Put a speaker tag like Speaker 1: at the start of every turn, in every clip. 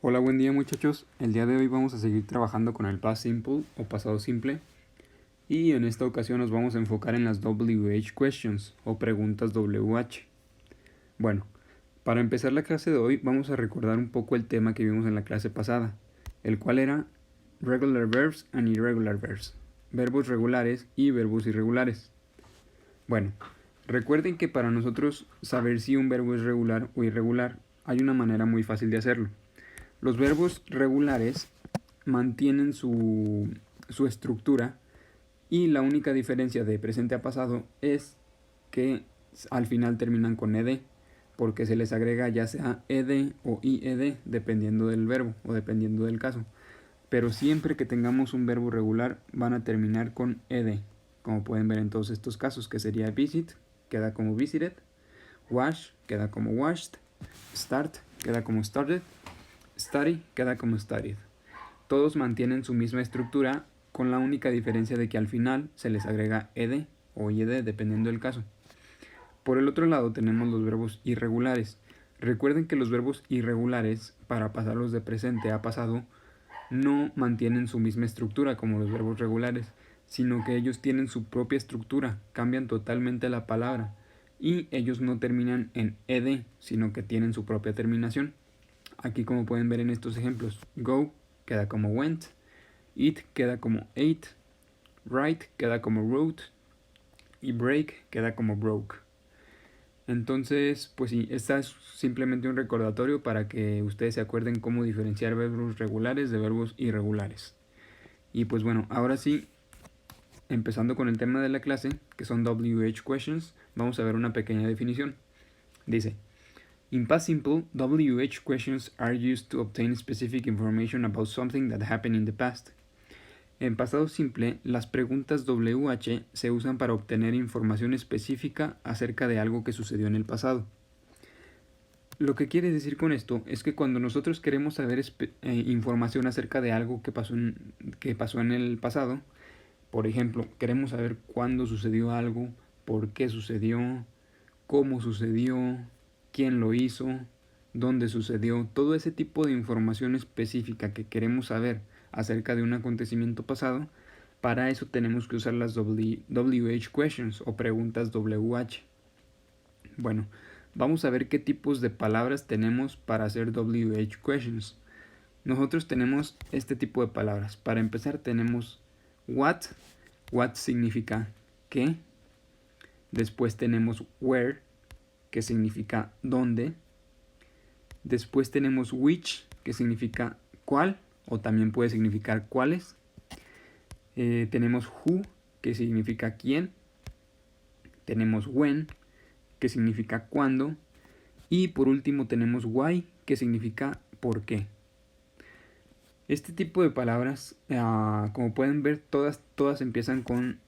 Speaker 1: Hola, buen día muchachos. El día de hoy vamos a seguir trabajando con el past simple o pasado simple y en esta ocasión nos vamos a enfocar en las WH questions o preguntas WH. Bueno, para empezar la clase de hoy vamos a recordar un poco el tema que vimos en la clase pasada, el cual era regular verbs and irregular verbs, verbos regulares y verbos irregulares. Bueno, recuerden que para nosotros saber si un verbo es regular o irregular hay una manera muy fácil de hacerlo. Los verbos regulares mantienen su estructura y la única diferencia de presente a pasado es que al final terminan con ed, porque se les agrega ya sea ed o ied dependiendo del verbo o dependiendo del caso. Pero siempre que tengamos un verbo regular van a terminar con ed, como pueden ver en todos estos casos, que sería visit, queda como visited, wash, queda como washed, start, queda como started, study, queda como studied. Todos mantienen su misma estructura con la única diferencia de que al final se les agrega ed o ied dependiendo del caso. Por el otro lado tenemos los verbos irregulares. Recuerden que los verbos irregulares, para pasarlos de presente a pasado, no mantienen su misma estructura como los verbos regulares, sino que ellos tienen su propia estructura, cambian totalmente la palabra y ellos no terminan en ed, sino que tienen su propia terminación. Aquí, como pueden ver en estos ejemplos, go queda como went, eat queda como ate, write queda como wrote y break queda como broke. Entonces, pues sí, esta es simplemente un recordatorio para que ustedes se acuerden cómo diferenciar verbos regulares de verbos irregulares. Y pues bueno, ahora sí, empezando con el tema de la clase, que son WH questions, vamos a ver una pequeña definición. Dice: in past simple, WH questions are used to obtain specific information about something that happened in the past. En pasado simple, las preguntas WH se usan para obtener información específica acerca de algo que sucedió en el pasado. Lo que quiere decir con esto es que cuando nosotros queremos saber información acerca de algo que pasó en el pasado, por ejemplo, queremos saber cuándo sucedió algo, por qué sucedió, cómo sucedió, quién lo hizo, dónde sucedió, todo ese tipo de información específica que queremos saber acerca de un acontecimiento pasado, para eso tenemos que usar las WH questions o preguntas WH. Bueno, vamos a ver qué tipos de palabras tenemos para hacer WH questions. Nosotros tenemos este tipo de palabras. Para empezar tenemos what. What significa qué. Después tenemos where, que significa dónde. Después tenemos which, que significa cuál, o también puede significar cuáles. Tenemos who, que significa quién. Tenemos when, que significa cuándo. Y por último tenemos why, que significa por qué. Este tipo de palabras, como pueden ver, todas empiezan con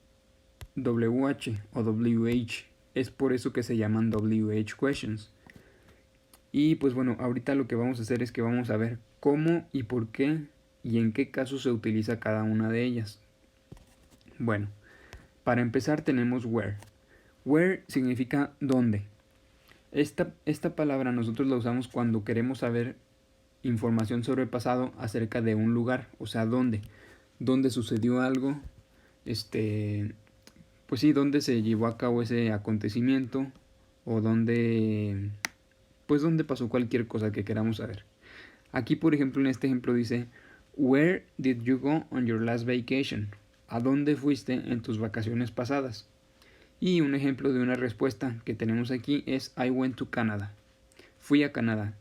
Speaker 1: WH o WH. Es por eso que se llaman WH questions. Y pues bueno, ahorita lo que vamos a hacer es que vamos a ver cómo y por qué y en qué caso se utiliza cada una de ellas. Bueno, para empezar tenemos where. Where significa dónde. Esta palabra nosotros la usamos cuando queremos saber información sobre el pasado acerca de un lugar, o sea, dónde sucedió algo, pues sí, dónde se llevó a cabo ese acontecimiento o dónde pasó cualquier cosa que queramos saber. Aquí, por ejemplo, en este ejemplo dice: where did you go on your last vacation? ¿A dónde fuiste en tus vacaciones pasadas? Y un ejemplo de una respuesta que tenemos aquí es: I went to Canada. Fui a Canadá.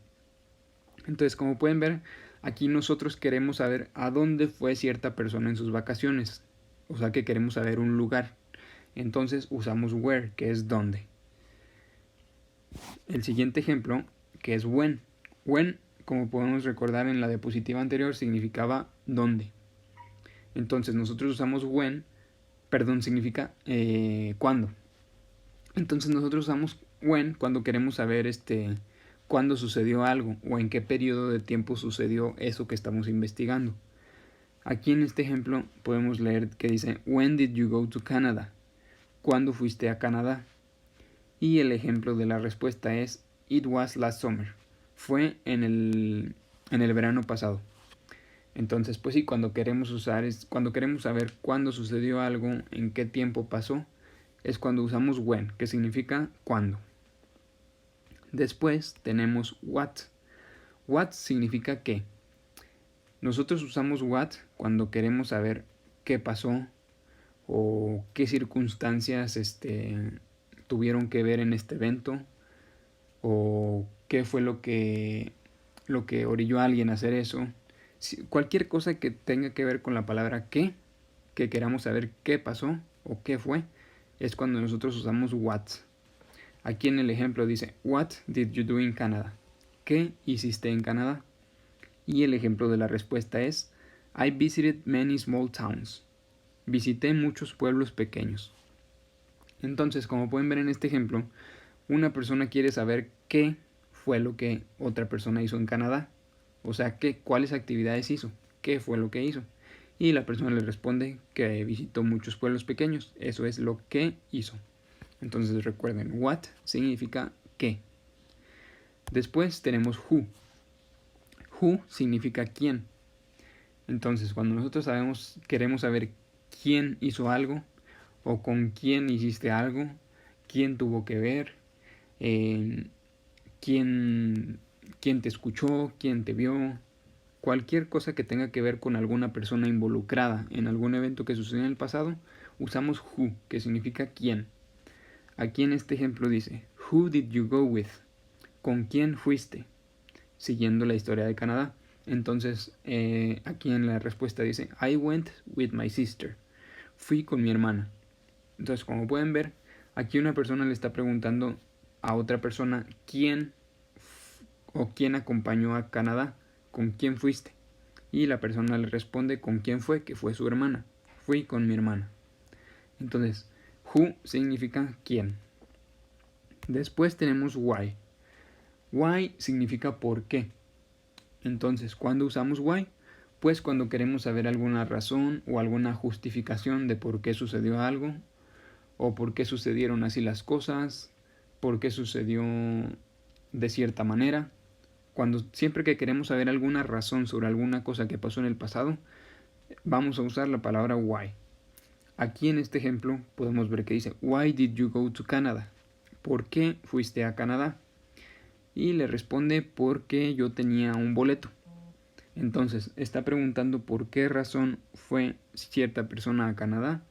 Speaker 1: Entonces, como pueden ver, aquí nosotros queremos saber a dónde fue cierta persona en sus vacaciones. O sea que queremos saber un lugar. Entonces usamos where, que es dónde. El siguiente ejemplo, que es when. When, como podemos recordar en la diapositiva anterior, significaba dónde. Entonces nosotros usamos when, significa cuándo. Entonces nosotros usamos when cuando queremos saber cuándo sucedió algo o en qué periodo de tiempo sucedió eso que estamos investigando. Aquí en este ejemplo podemos leer que dice: when did you go to Canada? ¿Cuándo fuiste a Canadá? Y el ejemplo de la respuesta es: it was last summer. Fue en el en el verano pasado. Entonces, pues sí, cuando queremos saber cuándo sucedió algo, en qué tiempo pasó, es cuando usamos when, que significa cuándo. Después tenemos what. What significa qué. Nosotros usamos what cuando queremos saber qué pasó o qué circunstancias tuvieron que ver en este evento o qué fue lo que orilló a alguien a hacer eso. Cualquier cosa que tenga que ver con la palabra qué, que queramos saber qué pasó o qué fue, es cuando nosotros usamos what. Aquí en el ejemplo dice, what did you do in Canada? ¿Qué hiciste en Canadá? Y el ejemplo de la respuesta es, I visited many small towns. Visité muchos pueblos pequeños. Entonces, como pueden ver en este ejemplo, una persona quiere saber qué fue lo que otra persona hizo en Canadá. O sea, cuáles actividades hizo, qué fue lo que hizo. Y la persona le responde que visitó muchos pueblos pequeños. Eso es lo que hizo. Entonces recuerden, what significa qué. Después tenemos who. Who significa quién. Entonces, cuando nosotros queremos saber quién hizo algo, o con quién hiciste algo, quién tuvo que ver, quién te escuchó, quién te vio, cualquier cosa que tenga que ver con alguna persona involucrada en algún evento que sucedió en el pasado, usamos who, que significa quién. Aquí en este ejemplo dice, who did you go with? ¿Con quién fuiste? Siguiendo la historia de Canadá. Entonces, aquí en la respuesta dice, I went with my sister. Fui con mi hermana. Entonces, como pueden ver, aquí una persona le está preguntando a otra persona quién acompañó a Canadá, con quién fuiste. Y la persona le responde con quién fue, que fue su hermana. Fui con mi hermana. Entonces, who significa quién. Después tenemos why. Why significa por qué. Entonces, ¿cuándo usamos why? Pues cuando queremos saber alguna razón o alguna justificación de por qué sucedió algo, o por qué sucedieron así las cosas, por qué sucedió de cierta manera. Siempre que queremos saber alguna razón sobre alguna cosa que pasó en el pasado, vamos a usar la palabra why. Aquí en este ejemplo podemos ver que dice, Why did you go to Canada? ¿Por qué fuiste a Canadá? Y le responde, porque yo tenía un boleto. Entonces, está preguntando por qué razón fue cierta persona a Canadá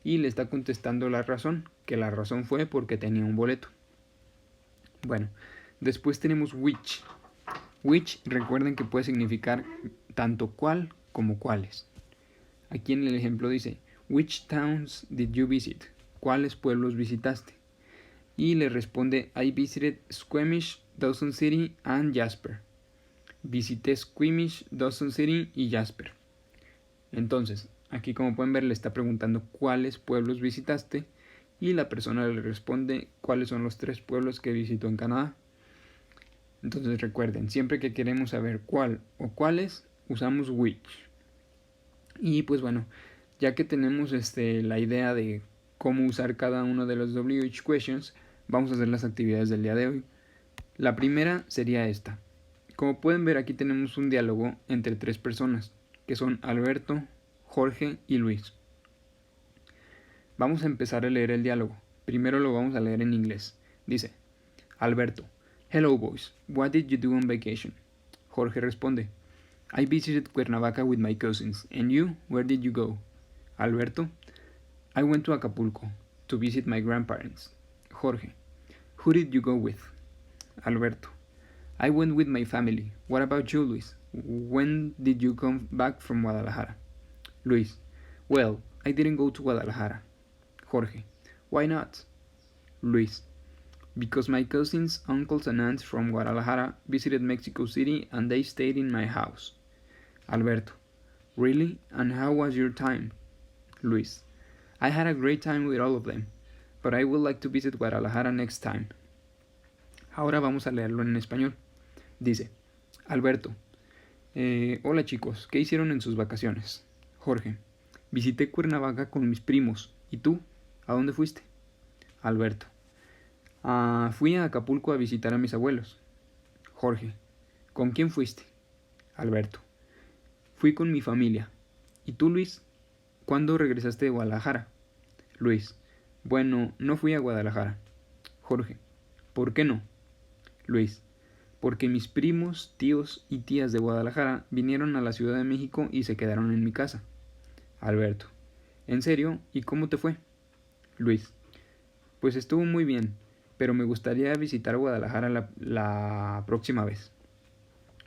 Speaker 1: y le está contestando la razón, que la razón fue porque tenía un boleto. Bueno, después tenemos which. Which, recuerden que puede significar tanto cuál como cuáles. Aquí en el ejemplo dice, Which towns did you visit? ¿Cuáles pueblos visitaste? Y le responde, I visited Squamish, Dawson City and Jasper. Visité Squamish, Dawson City y Jasper. Entonces, aquí como pueden ver le está preguntando cuáles pueblos visitaste y la persona le responde cuáles son los 3 pueblos que visitó en Canadá. Entonces recuerden, siempre que queremos saber cuál o cuáles, usamos which. Y pues bueno, ya que tenemos la idea de cómo usar cada uno de los WH questions, vamos a hacer las actividades del día de hoy. La primera sería esta. Como pueden ver, aquí tenemos un diálogo entre 3 personas, que son Alberto, Jorge y Luis. Vamos a empezar a leer el diálogo. Primero lo vamos a leer en inglés. Dice, Alberto, Hello boys, what did you do on vacation? Jorge responde, I visited Cuernavaca with my cousins. And you, where did you go? Alberto, I went to Acapulco to visit my grandparents. Jorge, who did you go with? Alberto, I went with my family. What about you, Luis? When did you come back from Guadalajara? Luis, well, I didn't go to Guadalajara. Jorge, why not? Luis, because my cousins, uncles and aunts from Guadalajara visited Mexico City and they stayed in my house. Alberto, really? And how was your time? Luis, I had a great time with all of them, but I would like to visit Guadalajara next time. Ahora vamos a leerlo en español. Dice, Alberto, hola chicos, ¿qué hicieron en sus vacaciones? Jorge, visité Cuernavaca con mis primos. ¿Y tú? ¿A dónde fuiste? Alberto, fui a Acapulco a visitar a mis abuelos. Jorge, ¿con quién fuiste? Alberto: fui con mi familia. ¿Y tú, Luis? ¿Cuándo regresaste de Guadalajara? Luis: bueno, no fui a Guadalajara. Jorge: ¿por qué no? Luis: porque mis primos, tíos y tías de Guadalajara vinieron a la Ciudad de México y se quedaron en mi casa. Alberto: ¿en serio? ¿Y cómo te fue? Luis: pues estuvo muy bien, pero me gustaría visitar Guadalajara la próxima vez.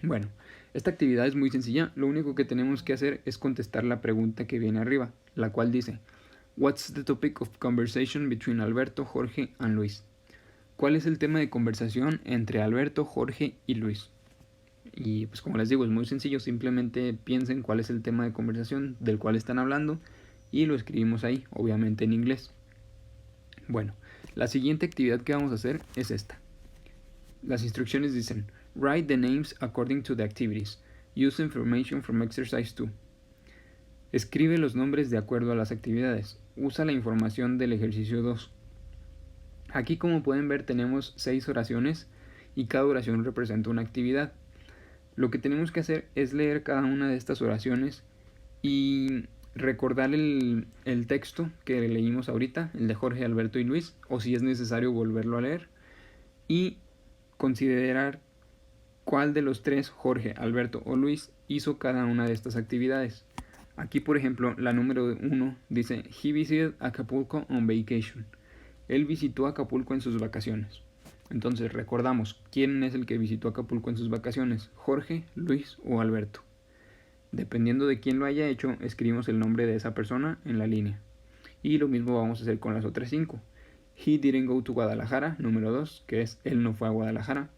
Speaker 1: Bueno, esta actividad es muy sencilla, lo único que tenemos que hacer es contestar la pregunta que viene arriba, la cual dice: What's the topic of conversation between Alberto, Jorge and Luis? ¿Cuál es el tema de conversación entre Alberto, Jorge y Luis? Y pues como les digo, es muy sencillo, simplemente piensen cuál es el tema de conversación del cual están hablando y lo escribimos ahí, obviamente en inglés. Bueno, la siguiente actividad que vamos a hacer es esta. Las instrucciones dicen: Write the names according to the activities. Use information from exercise 2. Escribe los nombres de acuerdo a las actividades. Usa la información del ejercicio 2. Aquí, como pueden ver, tenemos 6 oraciones y cada oración representa una actividad. Lo que tenemos que hacer es leer cada una de estas oraciones y recordar el texto que leímos ahorita, el de Jorge, Alberto y Luis, o si es necesario volverlo a leer, y considerar cuál de los tres, Jorge, Alberto o Luis, hizo cada una de estas actividades. Aquí, por ejemplo, la número 1 dice: He visited Acapulco on vacation. Él visitó Acapulco en sus vacaciones. Entonces recordamos, ¿quién es el que visitó Acapulco en sus vacaciones? ¿Jorge, Luis o Alberto? Dependiendo de quién lo haya hecho, escribimos el nombre de esa persona en la línea. Y lo mismo vamos a hacer con las otras 5. He didn't go to Guadalajara, número 2, que es él no fue a Guadalajara.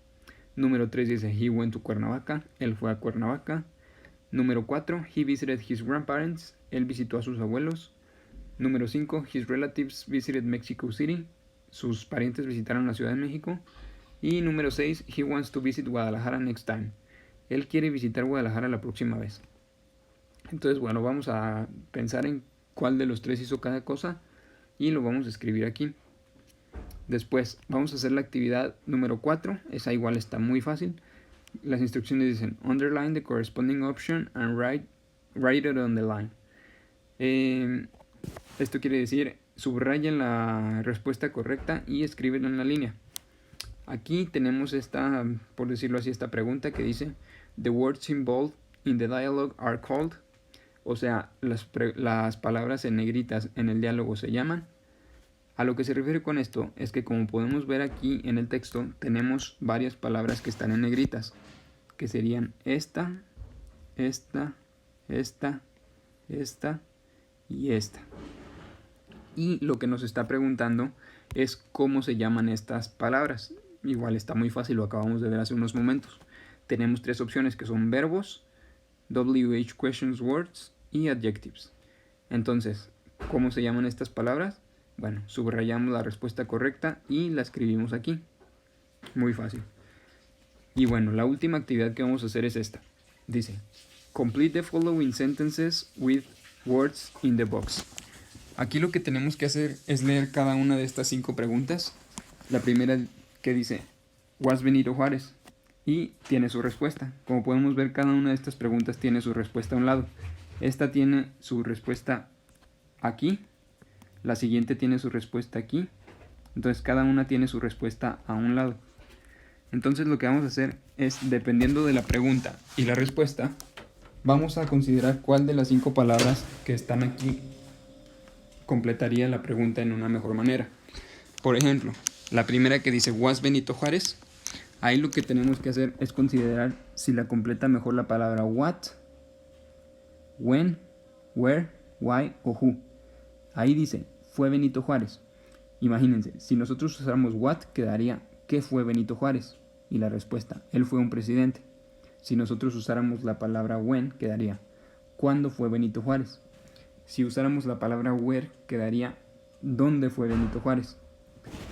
Speaker 1: Número 3 dice: He went to Cuernavaca, él fue a Cuernavaca. Número 4, he visited his grandparents, él visitó a sus abuelos. Número 5, his relatives visited Mexico City, sus parientes visitaron la Ciudad de México. Y número 6, he wants to visit Guadalajara next time, él quiere visitar Guadalajara la próxima vez. Entonces, bueno, vamos a pensar en cuál de los tres hizo cada cosa y lo vamos a escribir aquí. Después vamos a hacer la actividad número 4, esa igual está muy fácil. Las instrucciones dicen: underline the corresponding option and write it on the line. Esto quiere decir: subraya la respuesta correcta y escríbela en la línea. Aquí tenemos esta, por decirlo así, esta pregunta que dice: the words involved in the dialogue are called. O sea, las palabras en negritas en el diálogo se llaman. A lo que se refiere con esto es que, como podemos ver aquí en el texto, tenemos varias palabras que están en negritas, que serían esta, esta, esta, esta y esta. Y lo que nos está preguntando es cómo se llaman estas palabras. Igual está muy fácil, lo acabamos de ver hace unos momentos. Tenemos 3 opciones que son verbos, WH questions words y adjectives. Entonces, ¿cómo se llaman estas palabras? Bueno, subrayamos la respuesta correcta y la escribimos aquí. Muy fácil. Y bueno, la última actividad que vamos a hacer es esta. Dice: complete the following sentences with words in the box. Aquí lo que tenemos que hacer es leer cada una de estas 5 preguntas. La primera que dice: ¿Was Benito Juárez? Y tiene su respuesta. Como podemos ver, cada una de estas preguntas tiene su respuesta a un lado. Esta tiene su respuesta aquí. La siguiente tiene su respuesta aquí. Entonces cada una tiene su respuesta a un lado. Entonces lo que vamos a hacer es, dependiendo de la pregunta y la respuesta, vamos a considerar cuál de las 5 palabras que están aquí completaría la pregunta en una mejor manera. Por ejemplo, la primera que dice ¿Was Benito Juárez? Ahí lo que tenemos que hacer es considerar si la completa mejor la palabra what, when, where, why o who. Ahí dice ¿fue Benito Juárez? Imagínense, si nosotros usáramos what, quedaría ¿qué fue Benito Juárez? Y la respuesta: él fue un presidente. Si nosotros usáramos la palabra when, quedaría ¿cuándo fue Benito Juárez? Si usáramos la palabra where, quedaría ¿dónde fue Benito Juárez?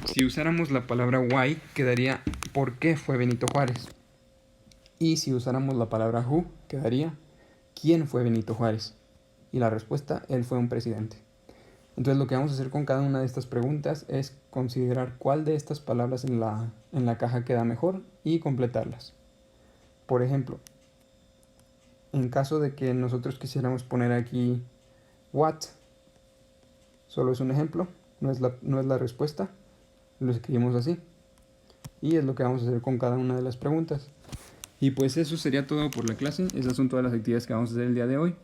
Speaker 1: Si usáramos la palabra why, quedaría ¿por qué fue Benito Juárez? Y si usáramos la palabra who, quedaría ¿quién fue Benito Juárez? Y la respuesta: él fue un presidente. Entonces lo que vamos a hacer con cada una de estas preguntas es considerar cuál de estas palabras en la caja queda mejor y completarlas. Por ejemplo, en caso de que nosotros quisiéramos poner aquí what, solo es un ejemplo, no es la respuesta, lo escribimos así. Y es lo que vamos a hacer con cada una de las preguntas. Y pues eso sería todo por la clase. Esas son todas las actividades que vamos a hacer el día de hoy.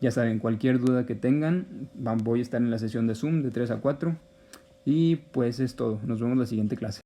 Speaker 1: Ya saben, cualquier duda que tengan, voy a estar en la sesión de Zoom de 3 a 4. Y pues es todo. Nos vemos en la siguiente clase.